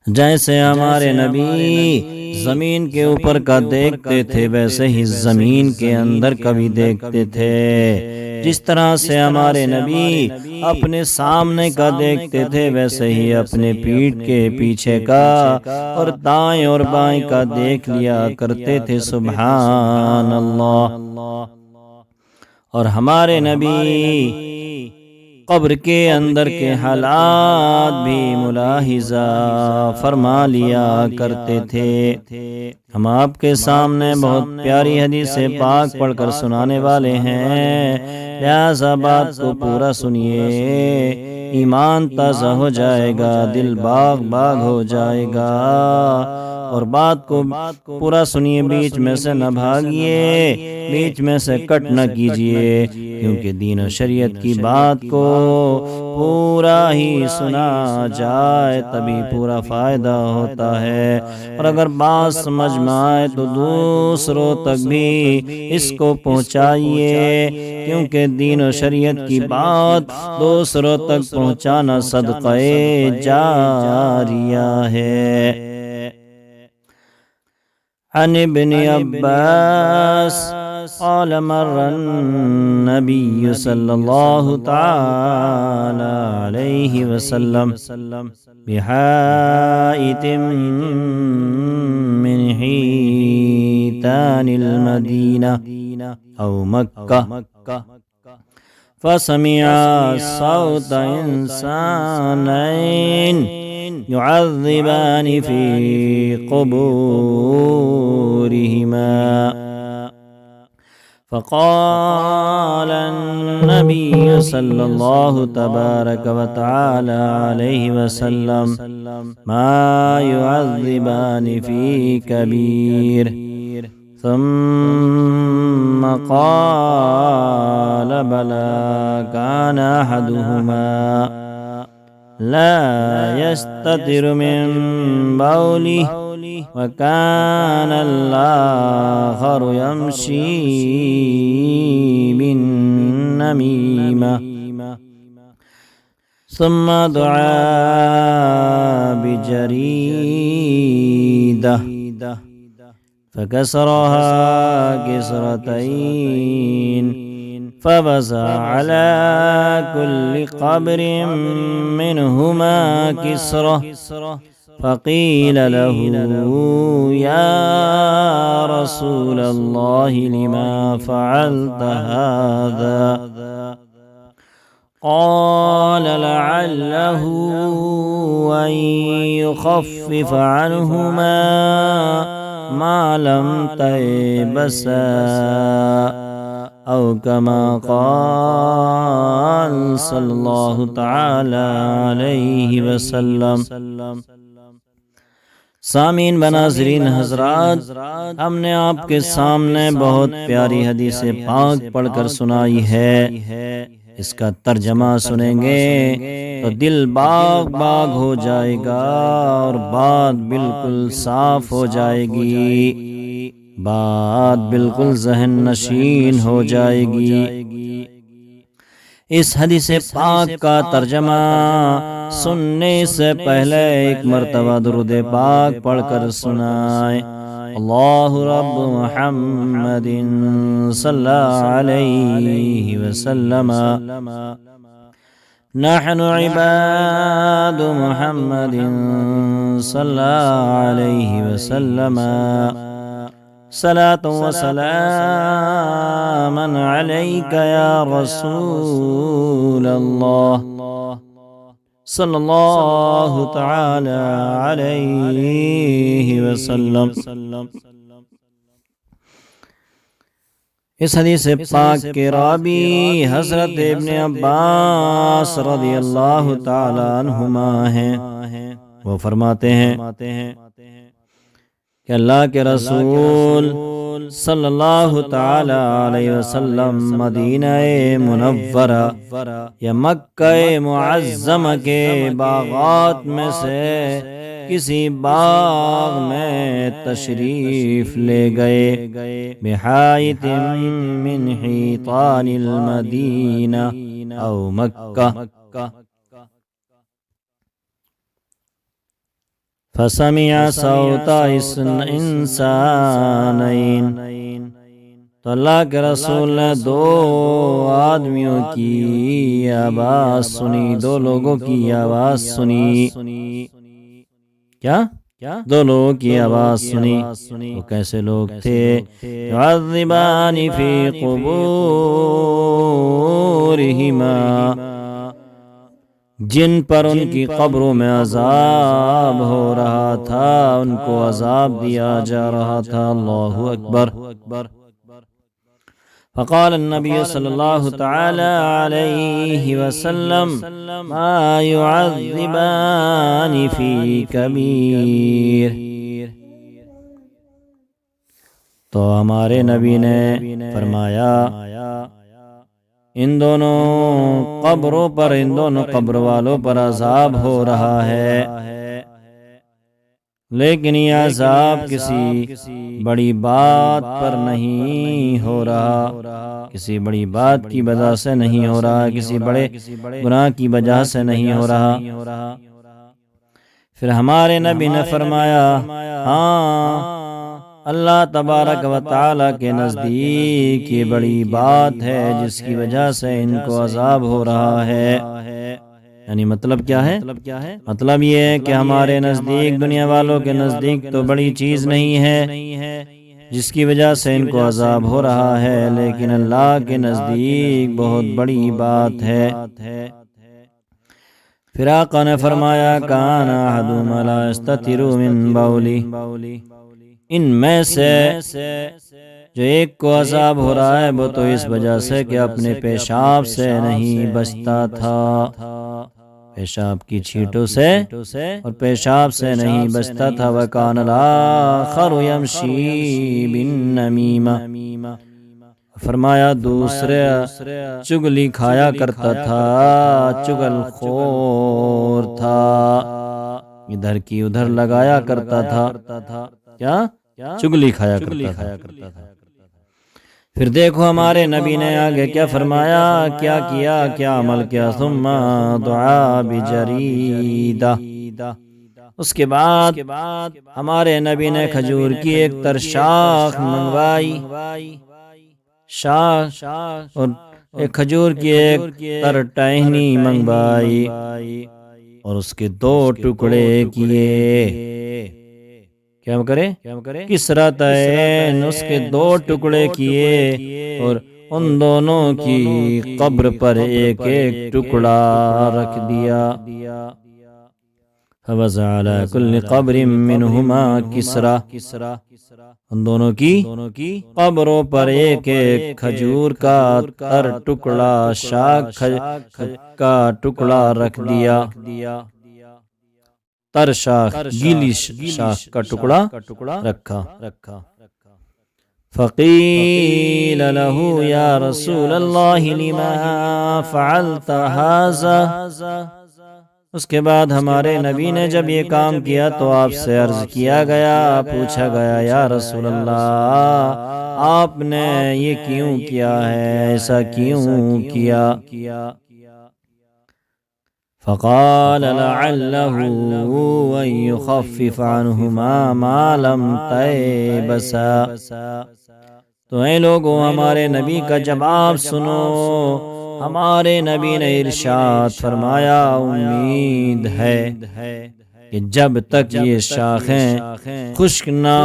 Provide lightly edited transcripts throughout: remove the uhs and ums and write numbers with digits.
جیسے ہمارے نبی زمین کے اوپر کا دیکھتے تھے ویسے ہی زمین کے اندر کا بھی دیکھتے تھے۔ جس طرح سے ہمارے نبی اپنے سامنے کا دیکھتے تھے ویسے ہی اپنے پیٹھ کے پیچھے کا اور دائیں اور بائیں کا دیکھ لیا کرتے تھے۔ سبحان اللہ۔ اور ہمارے نبی قبر کے اندر کے حالات بھی ملاحظہ فرما لیا کرتے تھے۔ ہم آپ کے سامنے بہت پیاری حدیث پاک پڑھ کر سنانے والے ہیں، لہذا بات کو پورا سنیے، ایمان تازہ ہو جائے گا، دل باغ باغ ہو جائے گا۔ اور بات کو پورا سنیے، بیچ میں سے نہ بھاگیے، بیچ میں سے کٹ نہ کیجیے، کیونکہ دین و شریعت کی بات کو پورا ہی سنا جائے تبھی پورا فائدہ ہوتا ہے۔ اور اگر بات سمجھ میں آئے تو دوسروں تک بھی اس کو پہنچائیے، کیونکہ دین و شریعت کی بات دوسروں تک پہنچانا صدقہ جاریہ ہے۔ عن ابن عباس قال مر النبي صلى الله تعالى عليه وسلم بحائط من حيتان المدينة أو مكة، فسمع صوت إنسانين يعذبان في قبورهما، فقال النبي صلى الله تبارك وتعالى عليه وسلم ما يعذبان في كبير، ثم قال بلى كان أحدهما لا يستتر من بوله وكان الآخر يمشي بالنميمة، ثم دعا بجريدة فكسرها كسرتين، فبزى على كل قبر منهما كسرة، فقيل له يا رسول الله لما فعلت هذا؟ قال لعله أن يخفف عنهما ما لم تيبسا، أو كما قال صلی اللہ تعالی علیہ وسلم۔ سامعین بناظرین حضرات، ہم نے آپ کے سامنے بہت پیاری حدیث پاک پڑھ کر سنائی ہے، اس کا ترجمہ سنیں گے تو دل باغ باغ ہو جائے گا اور بات بالکل صاف ہو جائے گی، بات بالکل ذہن نشین ہو جائے گی۔ اس حدیث پاک کا ترجمہ سننے سے پہلے ایک مرتبہ درود پاک پڑھ کر سنائیں۔ اللہ رب محمد صلی علیہ وسلم، نحن عباد محمد صلی علیہ وسلم، صلاة و سلاما علیک یا رسول اللہ، صلی اللہ تعالی علیہ وسلم۔ اس حدیث پاک کے راوی حضرت ابن عباس رضی اللہ تعالی عنہما ہیں۔ وہ فرماتے ہیں کہ اللہ کے رسول صلی اللہ تعالی علیہ وسلم مدینہ منورہ یا مکہ معظمہ کے باغات میں سے کسی باغ میں تشریف لے گئے، بحائط من حیطان المدینہ او مکہ، فسمع صوت انسانین، تو اللہ کے رسول نے دو آدمیوں کی آواز سنی، دو لوگوں کی آواز سنی۔ کیا؟ دو لوگوں کی آواز سنی۔ وہ کیسے لوگ تھے؟ يعذبان فی قبورہما، جن پر ان کی قبروں میں عذاب ہو رہا تھا، ان کو عذاب دیا جا رہا تھا۔ اللہ اکبر۔ فقال النبی صلی اللہ تعالی علیہ وسلم ما يعذبان فی کبیر، تو ہمارے نبی نے فرمایا ان دونوں قبروں پر، ان دونوں قبر والوں پر عذاب ہو رہا ہے، لیکن یہ عذاب کسی بڑی بات پر نہیں ہو رہا، کسی بڑی بات کی وجہ سے نہیں ہو رہا، کسی بڑے گناہ کی وجہ سے نہیں ہو رہا۔ پھر ہمارے نبی نے فرمایا ہاں، اللہ تبارک و تعالی کے نزدیک یہ بڑی بات ہے جس کی وجہ سے ان کو عذاب ہو رہا ہے۔ یعنی مطلب کیا ہے؟ مطلب یہ ہے کہ ہمارے نزدیک، دنیا والوں کے نزدیک تو بڑی چیز نہیں ہے جس کی وجہ سے ان کو عذاب ہو رہا ہے، لیکن اللہ کے نزدیک بہت بڑی بات ہے۔ پھر آقا نے فرمایا کان احدہما لا یستتر من بولی، ان میں سے جو ایک کو عذاب ہو رہا ہے وہ تو اس وجہ سے کہ اپنے پیشاب سے نہیں بچتا تھا، پیشاب کی چھینٹوں سے اور پیشاب سے نہیں بچتا تھا۔ وَكَانَ الْآخَرُ يَمْشِي بِالنَّمِيمَةِ، فرمایا دوسرے چگلی کھایا کرتا تھا، چگل خور تھا، ادھر کی ادھر لگایا کرتا تھا۔ کیا؟ چگلی کھایا کرتا تھا۔ پھر دیکھو ہمارے نبی نے آگے کیا فرمایا، کیا کیا، کیا عمل کیا۔ ثم دعا بجریدہ، اس کے بعد ہمارے نبی نے کھجور کی ایک تر شاخ منگوائی، شاخ، اور ایک کھجور کی ایک تر ٹہنی منگوائی، اور اس کے دو ٹکڑے کیے۔ کیا کرے؟ کسرتین، اس کے دو ٹکڑے کیے، اور ان دونوں کی قبر پر ایک ایک ٹکڑا رکھ دیا۔ فوضع علی کل قبر منہما کسرا، ان دونوں کی قبروں پر ایک ایک کھجور کا تر ٹکڑا، شاخ کا ٹکڑا رکھ دیا۔ تر شاخ، گیلی شاخ کا ٹکڑا رکھا۔ فقیل له یا رسول اللہ لما فعلت هذا، اس کے بعد ہمارے نبی نے جب یہ کام کیا تو آپ سے عرض کیا گیا، پوچھا گیا یا رسول اللہ آپ نے یہ کیوں کیا ہے، ایسا کیوں کیا؟ فقال لعله ان يخفف عنهما ما لم تيبسا، تو اے لوگوں ہمارے نبی کا جواب سنو۔ ہمارے نبی نے ارشاد فرمایا امید ہے کہ جب تک یہ شاخیں خشک نہ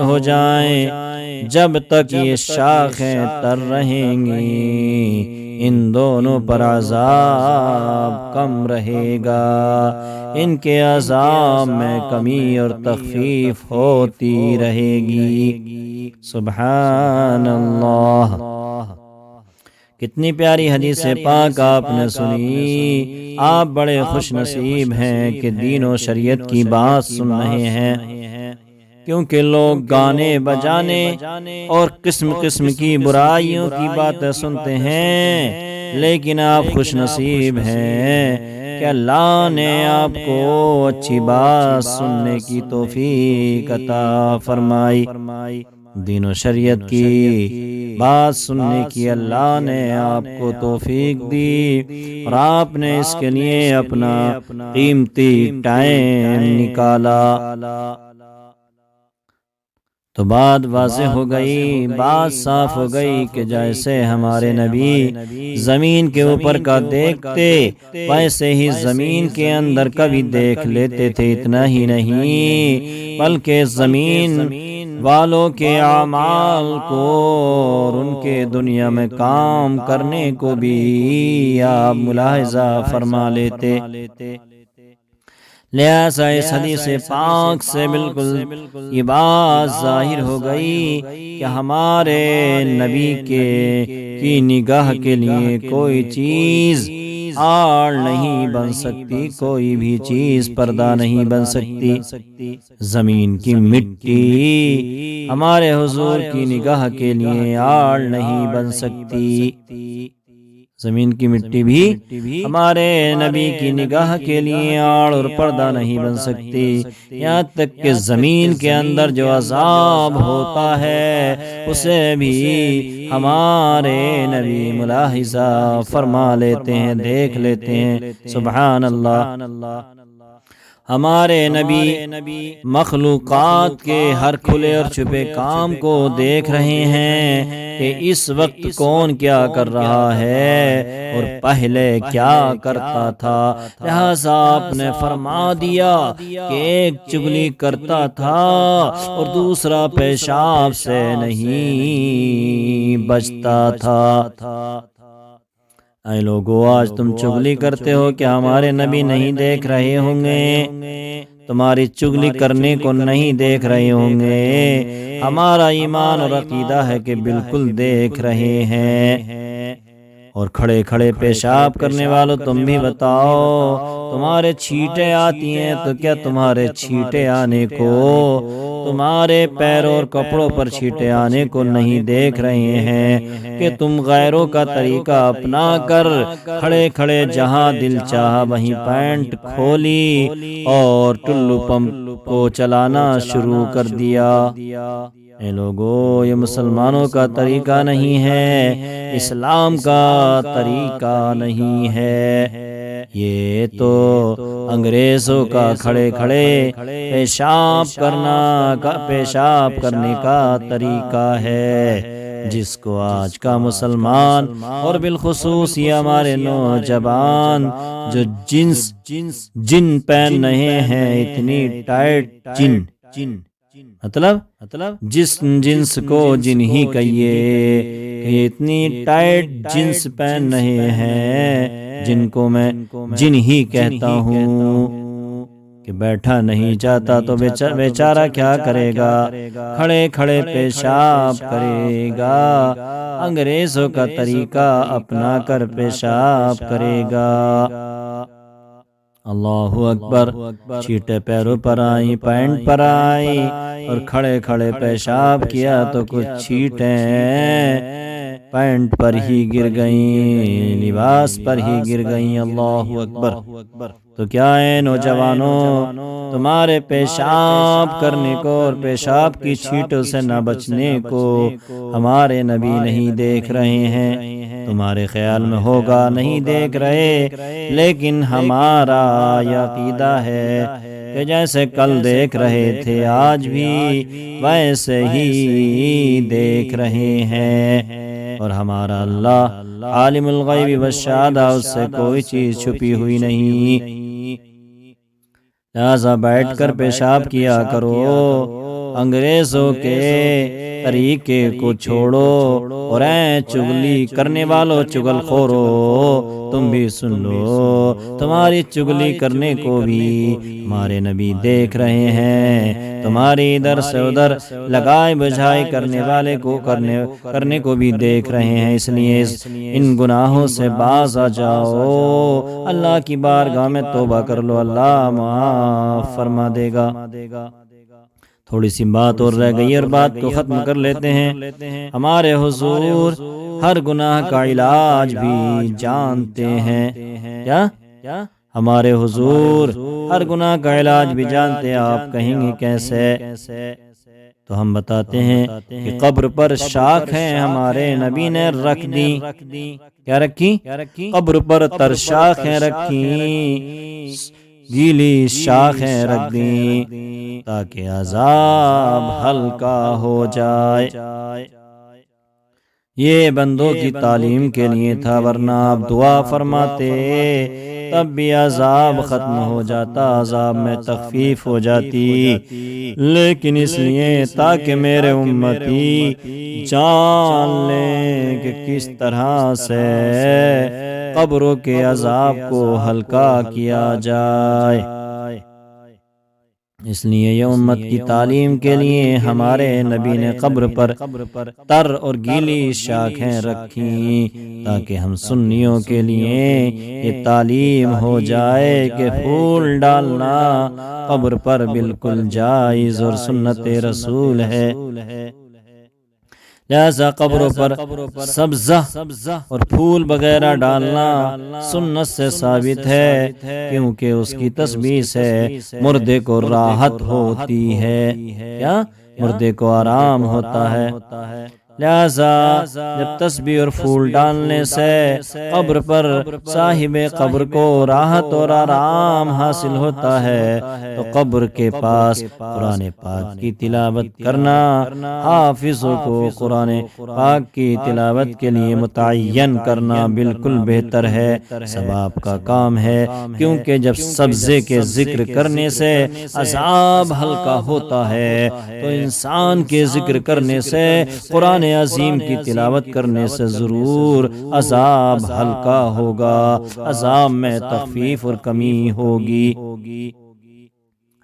ہو جائیں، جب تک یہ شاخیں تر رہیں گی، ان دونوں پر عذاب کم رہے گا، ان کے عذاب میں کمی اور تخفیف ہوتی رہے گی۔ سبحان اللہ، کتنی پیاری حدیث پاک آپ نے سنی۔ آپ بڑے خوش نصیب ہیں کہ دین و شریعت کی بات سن رہے ہیں، کیونکہ لوگ گانے بجانے اور قسم قسم کی برائیوں کی باتیں سنتے ہیں، لیکن آپ خوش نصیب ہیں کہ اللہ نے آپ کو اچھی بات سننے کی توفیق عطا فرمائی۔ دین و شریعت کی بات سننے کی اللہ نے آپ کو توفیق دی اور آپ نے اس کے لیے اپنا قیمتی ٹائم نکالا، تو بات واضح ہو گئی، بات صاف ہو گئی کہ جیسے ہمارے نبی زمین کے اوپر کا دیکھتے ویسے ہی زمین کے اندر کا بھی دیکھ لیتے تھے۔ اتنا ہی نہیں بلکہ زمین والوں کے اعمال کو اور ان کے دنیا میں کام کرنے کو بھی آپ ملاحظہ فرما لیتے۔ لہذا اس حدیث پاک سے بالکل یہ بات ظاہر ہو گئی کہ ہمارے نبی کی نگاہ کے لیے کوئی چیز آڑ نہیں بن سکتی، کوئی بھی چیز پردہ نہیں بن سکتی۔ زمین کی مٹی ہمارے حضور کی نگاہ کے لیے آڑ نہیں بن سکتی، زمین کی مٹی بھی ہمارے نبی کی نگاہ کے لیے آڑ اور پردہ نہیں بن سکتی۔ یہاں تک کہ زمین کے اندر جو عذاب ہوتا ہے اسے بھی ہمارے نبی ملاحظہ فرما لیتے ہیں، دیکھ لیتے ہیں۔ سبحان اللہ، ہمارے نبی مخلوقات کے ہر کھلے اور چھپے کام کو دیکھ رہے ہیں کہ اس وقت کون کیا کر رہا ہے اور پہلے کیا کرتا تھا۔ لہذا آپ نے فرما دیا کہ ایک چغلی کرتا تھا اور دوسرا پیشاب سے نہیں بچتا تھا۔ اے لوگو، آج تم چغلی کرتے ہو کہ ہمارے نبی نہیں دیکھ رہے ہوں گے، تمہاری چغلی کرنے کو نہیں دیکھ رہے ہوں گے۔ ہمارا ایمان اور عقیدہ ہے کہ بالکل دیکھ رہے ہیں۔ اور کھڑے کھڑے پیشاب کرنے والوں تم بھی بتاؤ، تمہارے چھینٹیں آتی ہیں تو کیا تمہارے چھینٹیں آنے کو، تمہارے پیروں اور کپڑوں پر چھینٹیں آنے کو نہیں دیکھ رہے ہیں کہ تم غیروں کا طریقہ اپنا کر کھڑے کھڑے جہاں دل چاہا وہیں پینٹ کھولی اور ٹلو پمپ کو چلانا شروع کر دیا۔ اے لوگو، یہ مسلمانوں کا طریقہ نہیں ہے، اسلام کا طریقہ نہیں ہے، یہ تو انگریزوں کا کھڑے کھڑے پیشاب کرنے کا طریقہ ہے، جس کو آج کا مسلمان اور بالخصوص یہ ہمارے نوجوان جو جن پہن رہے ہیں، اتنی ٹائٹ جن مطلب جس جنس کو جن ہی کہیے، کہ اتنی ٹائٹ جنس پہن رہے ہیں جن کو میں جن ہی کہتا ہوں کہ بیٹھا نہیں جاتا تو بیچارہ کیا کرے گا، کھڑے کھڑے پیشاب کرے گا، انگریزوں کا طریقہ اپنا کر پیشاب کرے گا۔ اللہ اکبر، چھینٹیں پیروں پر آئیں، پینٹ پر آئیں اور کھڑے کھڑے پیشاب کیا تو کچھ چھینٹیں پینٹ پر ہی گر گئیں، لباس پر ہی گر گئیں۔ اللہ اکبر۔ تو کیا ہے نوجوانوں، تمہارے پیشاب کرنے کو اور پیشاب کی چھینٹوں سے نہ بچنے کو ہمارے نبی نہیں دیکھ رہے ہیں، تمہارے خیال میں ہوگا نہیں دیکھ رہے، لیکن ہمارا یہ عقیدہ ہے کہ جیسے کل دیکھ رہے تھے آج بھی ویسے ہی دیکھ رہے ہیں، اور ہمارا اللہ عالم الغیب والشہادہ، اس سے کوئی چیز چھپی ہوئی نہیں۔ لہذا بیٹھ کر پیشاب کیا کرو، انگریزوں کے طریقے کو چھوڑو، اور اے چغلی کرنے والو، چغل خورو، تم بھی سن لو، تمہاری چغلی کرنے کو بھی ہمارے نبی دیکھ رہے ہیں، تمہاری ادھر سے ادھر لگائی بجھائی کرنے والے کو کرنے کو بھی دیکھ رہے ہیں۔ اس لیے ان گناہوں سے باز آ جاؤ، اللہ کی بارگاہ میں توبہ کر لو، اللہ معاف فرما دے گا۔ تھوڑی سی بات اور رہ گئی اور بات کو ختم کر لیتے ہیں۔ ہمارے حضور ہر گناہ کا علاج بھی جانتے ہیں۔ کیا ہمارے حضور ہر گناہ کا علاج بھی جانتے ہیں؟ آپ کہیں گے کیسے؟ تو ہم بتاتے ہیں کہ قبر پر شاخیں ہمارے نبی نے رکھ دی. کیا رکھی؟ قبر پر تر شاخیں رکھی، گیلی شاخیں رکھ دیں تاکہ عذاب ہلکا ہو جائے. یہ بندوں کی تعلیم کے لیے تھا، ورنہ آپ دعا فرماتے تب بھی عذاب ختم ہو جاتا، عذاب میں تخفیف ہو جاتی. لیکن اس لیے تاکہ میرے امتی جان لیں کہ کس طرح سے قبروں کے عذاب کو ہلکا کیا جائے، اس لیے یہ امت کی تعلیم کے لیے ہمارے نبی نے قبر پر تر اور گیلی شاخیں رکھیں تاکہ ہم سنیوں کے لیے یہ تعلیم ہو جائے کہ پھول ڈالنا قبر پر بالکل جائز اور سنت رسول ہے. لہذا قبروں پر سبزہ اور پھول وغیرہ ڈالنا سنت سے ثابت ہے، کیونکہ اس کی تسبیح سے مردے کو راحت ہوتی ہے. کیا؟ مردے کو آرام ہوتا ہے. لہذا جب تسبیح اور پھول ڈالنے سے قبر پر صاحب قبر کو راحت اور آرام حاصل ہوتا ہے، تو قبر کے پاس قرآن پاک کی تلاوت کرنا حافظوں کو قرآن پاک کی تلاوت کے لیے متعین کرنا بالکل بہتر ہے، ثواب کا کام ہے. کیونکہ جب سبزے کے ذکر کرنے سے عذاب ہلکا ہوتا ہے، تو انسان کے ذکر کرنے سے قرآن عظیم کی تلاوت کرنے سے ضرور عذاب ہلکا ہوگا، عذاب میں تخفیف اور کمی ہوگی.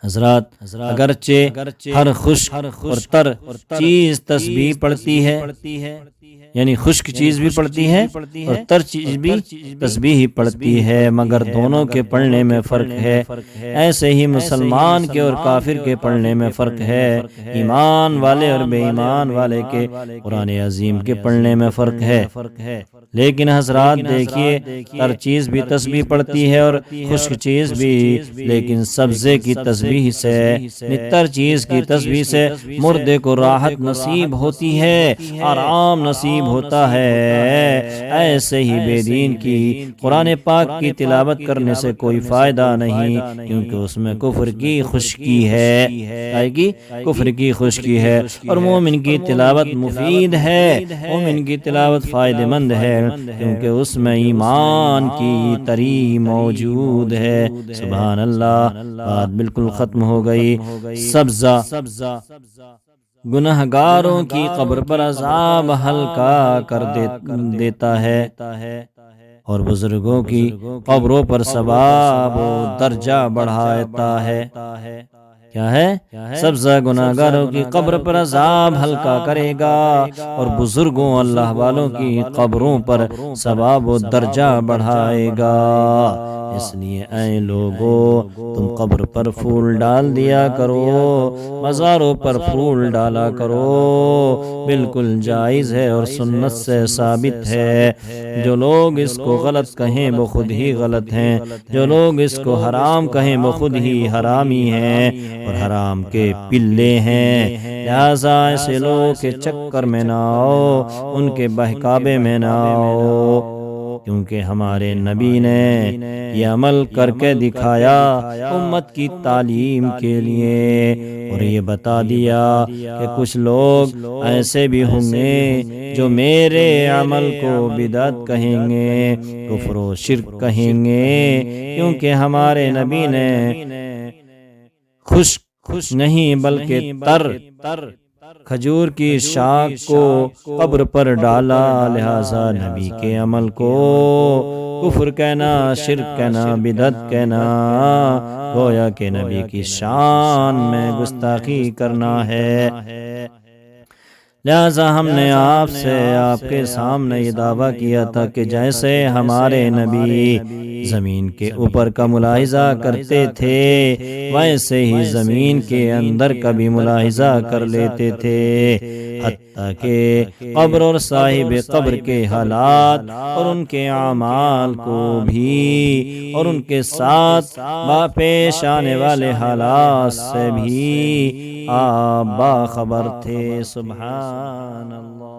حضرات، اگرچہ ہر خشک اور تر چیز تسبیح پڑھتی ہے، یعنی خشک چیز بھی پڑھتی ہے اور تر چیز بھی تسبیح ہی پڑھتی ہے، مگر دونوں کے پڑھنے میں فرق ہے. ایسے ہی مسلمان کے اور کافر کے پڑھنے میں فرق ہے، ایمان والے اور بے ایمان والے کے قرآن عظیم کے پڑھنے میں فرق ہے. لیکن حضرات دیکھیے، تر چیز بھی تسبیح پڑھتی ہے اور خشک چیز بھی، لیکن سبزے کی تسبیح سے، تر چیز کی تسبیح سے مردے کو راحت نصیب ہوتی ہے، آرام نصیب ہوتا ہے. ایسے ہی بے دین کی قرآن پاک کی تلاوت کرنے سے کوئی فائدہ نہیں، کیونکہ اس میں کفر کی خشکی ہے، کفر کی خشکی ہے. اور مومن کی تلاوت مفید ہے، مومن کی تلاوت فائدہ مند ہے، کیونکہ اس میں ایمان کی تری موجود ہے. سبحان اللہ، بات بالکل ختم ہو گئی. سبزہ گنہگاروں کی قبر پر عذاب ہلکا کر دیتا ہے، اور بزرگوں کی قبروں پر ثواب و درجہ بڑھاتا ہے. کیا ہے؟ سبزہ گناہگاروں کی قبر پر عذاب ہلکا کرے گا، اور بزرگوں اللہ والوں کی قبروں پر ثواب و درجہ بڑھائے گا. اس لیے اے لوگو، تم قبر پر پھول ڈال دیا کرو، مزاروں پر پھول ڈالا کرو، بالکل جائز ہے اور سنت سے ثابت ہے. جو لوگ اس کو غلط کہیں وہ خود ہی غلط ہیں، جو لوگ اس کو حرام کہیں وہ خود ہی حرامی ہیں اور حرام کے پلے ہیں. لہذا ایسے لوگوں کے چکر میں نہ آؤ، ان کے بہکاوے میں نہ آؤ، کیونکہ ہمارے نبی نے یہ عمل کر کے دکھایا امت کی تعلیم کے لیے، اور یہ بتا دیا کہ کچھ لوگ ایسے بھی ہوں گے جو میرے عمل کو بدعت کہیں گے، کفر و شرک کہیں گے، کیونکہ ہمارے نبی نے خشک نہیں بلکہ تر کھجور کی شاخ کو قبر پر ڈالا. لہذا نبی کے عمل کو کفر کہنا، شرک کہنا، بدعت کہنا، گویا کہ نبی کی شان میں گستاخی کرنا ہے. لہذا ہم نے آپ سے آپ کے سامنے یہ دعویٰ کیا تھا کہ جیسے ہمارے نبی زمین کے اوپر کا ملاحظہ کرتے تھے، ویسے ہی زمین کے اندر کا بھی ملاحظہ کر لیتے تھے. حتیٰ کہ قبر اور صاحب قبر کے حالات اور ان کے اعمال کو بھی اور ان کے ساتھ پیش آنے والے حالات سے بھی آپ باخبر تھے۔ سبحان اللہ۔